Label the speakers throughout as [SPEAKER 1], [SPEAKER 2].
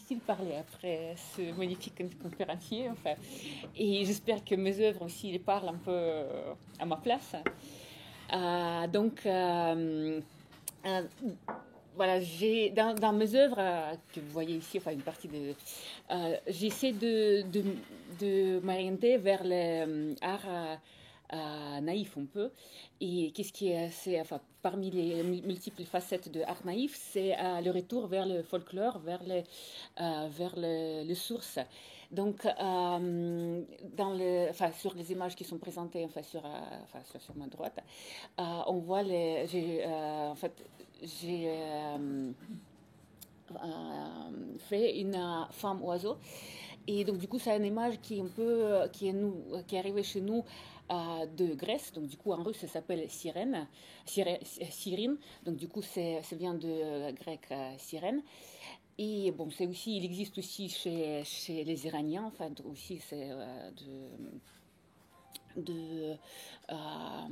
[SPEAKER 1] difficile de parler après ce magnifique conférencier. Enfin, et j'espère que mes œuvres aussi les parlent un peu à ma place. Donc, euh, voilà, dans mes œuvres que vous voyez ici, enfin une partie j'essaie de m'orienter vers l'art naïf un peu. Et qu'est-ce qui est assez, enfin, parmi les multiples facettes de art naïf, c'est le retour vers le folklore, vers les sources. Donc, enfin, sur les images qui sont présentées enfin, sur ma droite, on voit en fait, j'ai fait une femme oiseau. Et donc, du coup, c'est une image qui est un peu, qui est arrivée chez nous de Grèce. Donc, du coup, en russe, ça s'appelle Cyrine. Donc, du coup, ça vient de grec sirène. Et bon, il existe aussi chez les Iraniens. Enfin, aussi, c'est de enfin,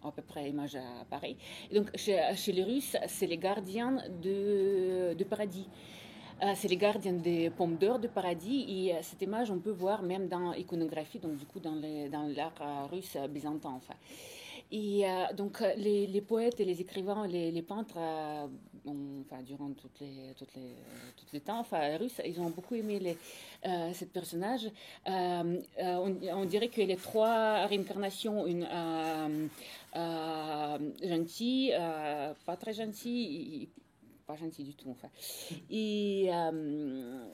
[SPEAKER 1] à peu près image pareille. Et donc, chez les Russes, c'est les gardiens de paradis. C'est les gardiens des pommes d'or de paradis. Et cette image, on peut voir même dans l'iconographie, donc du coup dans l'art russe byzantin. Enfin. Et les poètes et les écrivains, les peintres, enfin, durant toutes les temps, enfin, russes, ils ont beaucoup aimé ce personnage. On dirait que les trois réincarnations, une gentille, pas très gentille, pas gentil du tout, enfin. Et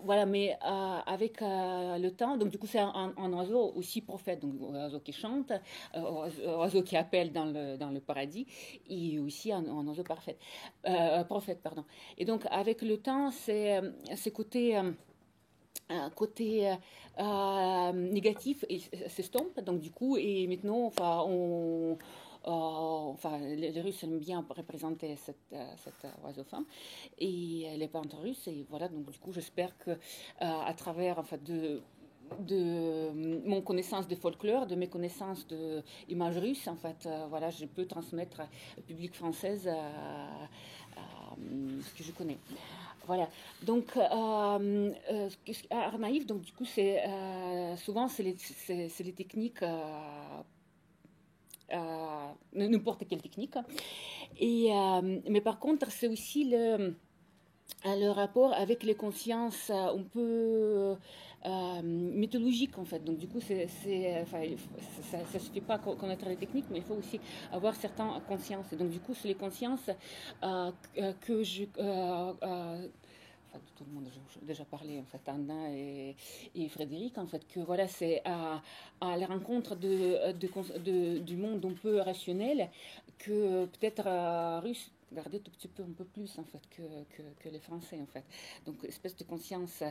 [SPEAKER 1] voilà, mais avec le temps, donc du coup, c'est un oiseau aussi prophète, donc un oiseau qui chante, oiseau qui appelle dans le paradis, et aussi un oiseau prophète, pardon. Et donc, avec le temps, c'est côté négatif s'estompe, donc du coup, et maintenant, enfin, enfin, les Russes aiment bien représenter cette oiseau-femme et les peintres russes. Et voilà, donc du coup, j'espère que à travers enfin, de mon connaissance de folklore, de mes connaissances d'images russes, en fait, voilà, je peux transmettre au public français ce que je connais. Voilà. Donc, art naïf, donc du coup, souvent c'est les techniques, n'importe quelle technique. Mais par contre, c'est aussi le rapport avec les consciences un peu mythologiques en fait. Donc du coup, enfin, ça ne suffit pas connaître les techniques, mais il faut aussi avoir certaines consciences. Et donc du coup, c'est les consciences que enfin, tout le monde a déjà parlé, en fait, Anna et Frédéric, en fait, que voilà, c'est à la rencontre du monde un peu rationnel que peut-être russe garder tout petit peu un peu plus en fait que les Français en fait. Donc espèce de conscience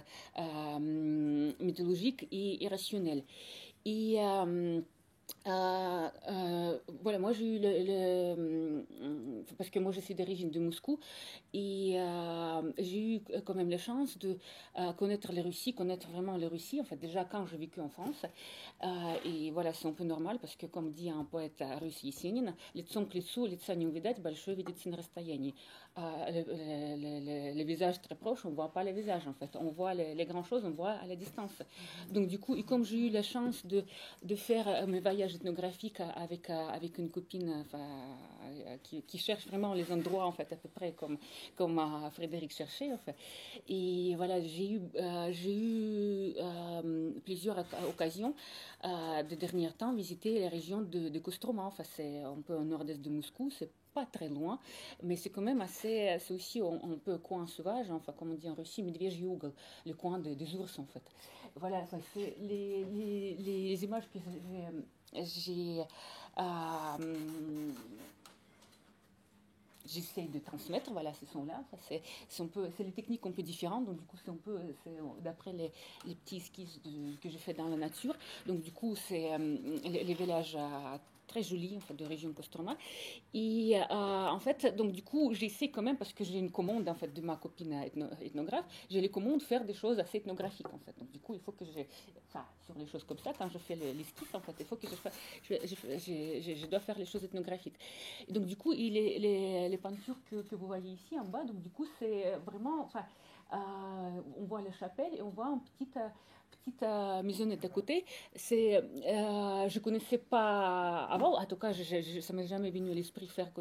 [SPEAKER 1] mythologique et irrationnelle. Et voilà, moi j'ai eu parce que moi je suis d'origine de Moscou et j'ai eu quand même la chance de connaître les Russies, connaître vraiment les Russies, en fait déjà quand j'ai vécu en France. Et voilà, c'est un peu normal parce que comme dit un poète russe Есенин, лицом к лицу лица не увидать, большое видится на расстоянии. Les visages très proches, on ne voit pas les visages en fait, on voit les grandes choses, on voit à la distance. Donc du coup, et comme j'ai eu la chance de faire mes voyages ethnographiques avec une copine enfin, qui cherche vraiment les endroits en fait à peu près comme Frédéric cherchait en fait. Et voilà, j'ai eu plusieurs occasions de dernier temps visiter les régions de Kostroma. Enfin, c'est un peu au nord-est de Moscou, c'est pas très loin, mais c'est quand même assez, c'est aussi un peu coin sauvage, enfin comme on dit en Russie, Medvedji Ugal, le coin des ours en fait. Voilà, enfin, c'est les images que j'ai j'essaie de transmettre, voilà, ce sont là. Enfin, c'est les techniques un peu différentes, donc du coup, c'est d'après les petits esquisses que j'ai fait dans la nature. Donc du coup, c'est les villages très jolies, en fait, de région Kostroma. Et en fait, donc du coup, j'essaie quand même, parce que j'ai une commande, en fait, de ma copine ethnographe, j'ai les commandes faire des choses assez ethnographiques, en fait. Donc du coup, il faut que enfin, sur les choses comme ça, quand je fais l'esquisse, en fait, il faut que je dois faire les choses ethnographiques. Et donc du coup, les peintures que vous voyez ici en bas, donc du coup, c'est vraiment, enfin, on voit la chapelle et on voit une petite maisonnette à côté. Je connaissais pas avant, en tout cas, ça m'est jamais venu à l'esprit faire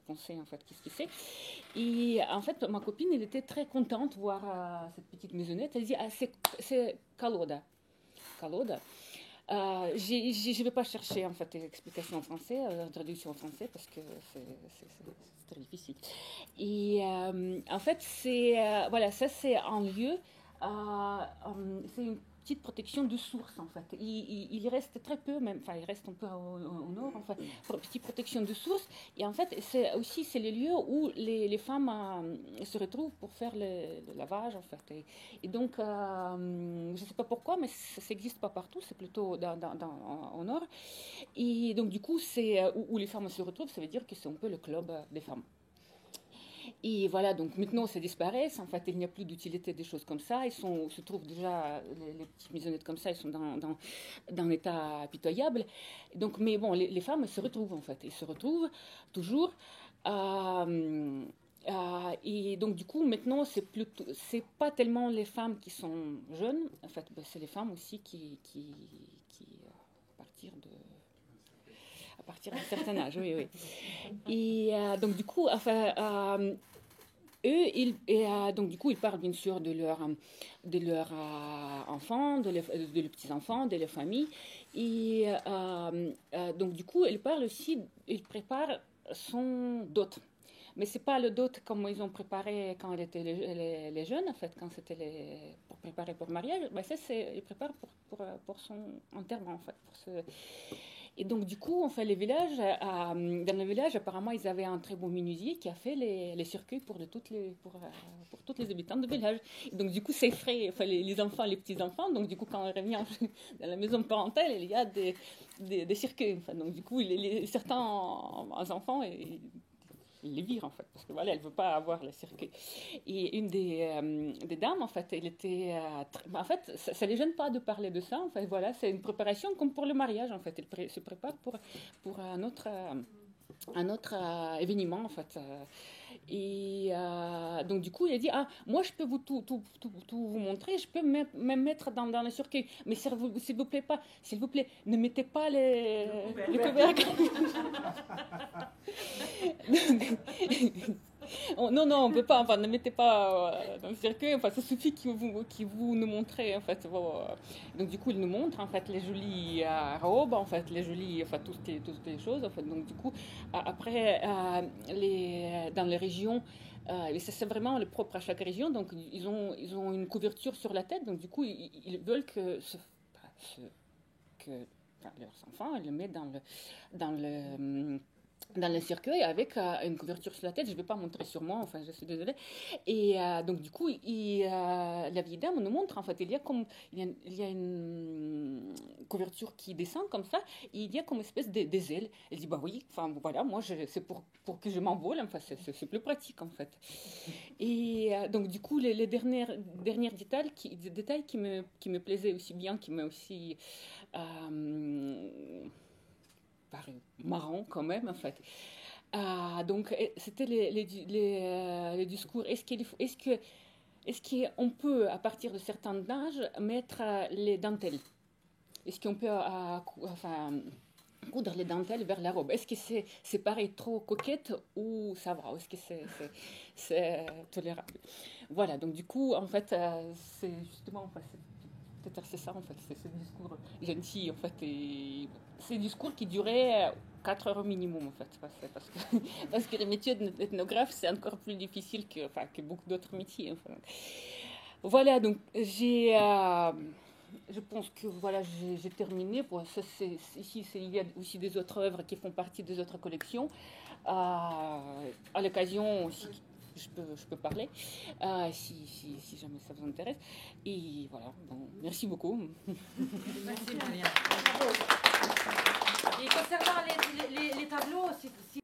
[SPEAKER 1] penser en fait qu'est-ce que c'est. Et en fait, ma copine, elle était très contente de voir cette petite maisonnette. Elle dit, ah, c'est Kaloda. Kaloda. Je ne vais pas chercher en fait l'explication en français, la traduction en français parce que c'est très difficile. Et en fait, voilà, ça c'est un lieu, c'est une petite protection de source en fait. Il reste très peu, même, enfin il reste un peu au nord, enfin, petite protection de source. Et en fait, c'est les lieux où les femmes se retrouvent pour faire le lavage en fait. Et donc, je ne sais pas pourquoi, mais ça n'existe pas partout, c'est plutôt au nord. Et donc, du coup, c'est où les femmes se retrouvent, ça veut dire que c'est un peu le club des femmes. Et voilà, donc maintenant ça disparaît, en fait il n'y a plus d'utilité des choses comme ça, se trouvent déjà, les petites maisonnettes comme ça, ils sont dans un état pitoyable. Donc, mais bon, les femmes se retrouvent en fait, elles se retrouvent toujours. Et donc du coup maintenant c'est pas tellement les femmes qui sont jeunes, en fait c'est les femmes aussi qui à partir d'un certain âge, oui, oui. Et donc du coup, enfin, donc du coup, ils parlent bien sûr de leurs enfants, de leurs petits-enfants, de leur famille. Et donc du coup, ils parlent aussi, ils préparent son dot. Mais c'est pas le dot comme ils ont préparé quand ils étaient les jeunes, en fait, quand c'était pour préparer pour le mariage. Ben ça, ils préparent pour son enterrement, en fait. Et donc, du coup, on fait les villages. Dans le village, apparemment, ils avaient un très bon menuisier qui a fait les circuits pour toutes les habitants du village. Et donc, du coup, c'est frais, enfin, les enfants, les petits-enfants. Donc, du coup, quand on revient dans la maison parentale, il y a des circuits. Enfin, donc, du coup, certains enfants, ils les virent en fait, parce que voilà, elle ne veut pas avoir le circuit. Et une des dames, en fait, elle était. En fait, ça ne les gêne pas de parler de ça. En fait, voilà, c'est une préparation comme pour le mariage, en fait. Elle se prépare pour un autre événement, en fait. Et donc, du coup, il a dit, ah, moi, je peux tout vous montrer, je peux même mettre dans le circuit. Mais s'il vous plaît, ne mettez pas les couvercles. Non, non, on ne peut pas, enfin, ne mettez pas dans le circuit, enfin, ça suffit que vous nous montrez, en fait, donc du coup, il nous montre, en fait, les jolies robes, en fait, les jolies, enfin, toutes les choses, en fait, donc du coup, après, dans les régions, c'est vraiment le propre à chaque région, donc ils ont une couverture sur la tête, donc du coup, ils veulent que leurs enfants, ils le mettent dans le cercueil avec une couverture sur la tête. Je ne vais pas montrer sur moi, enfin, je suis désolée. Et donc, du coup, la vieille dame nous montre, en fait, il y a une couverture qui descend comme ça, et il y a comme une espèce des ailes. Elle dit, bah oui, enfin, voilà, moi, c'est pour que je m'envole, enfin, c'est plus pratique, en fait. Et donc, du coup, les derniers détails qui me plaisaient aussi bien, qui m'ont aussi paru marrant quand même en fait. Donc c'était les discours. Est-ce qu'on peut à partir de certains âges mettre les dentelles? Est-ce qu'on peut coudre les dentelles vers la robe? Est-ce que c'est pareil trop coquette ou ça va? Est-ce que c'est tolérable? Voilà, donc du coup en fait c'est justement peut-être c'est ça en fait, c'est ce discours gentil en fait, et c'est un discours qui durait 4 heures au minimum en fait, parce que le métier d'ethnographe c'est encore plus difficile que beaucoup d'autres métiers. Enfin. Voilà, donc je pense que voilà, j'ai terminé. Bon, ça, il y a aussi des autres œuvres qui font partie des autres collections. À l'occasion aussi, je peux parler, si jamais ça vous intéresse. Et voilà, bon, merci beaucoup.
[SPEAKER 2] Merci Maria. Et concernant les tableaux, si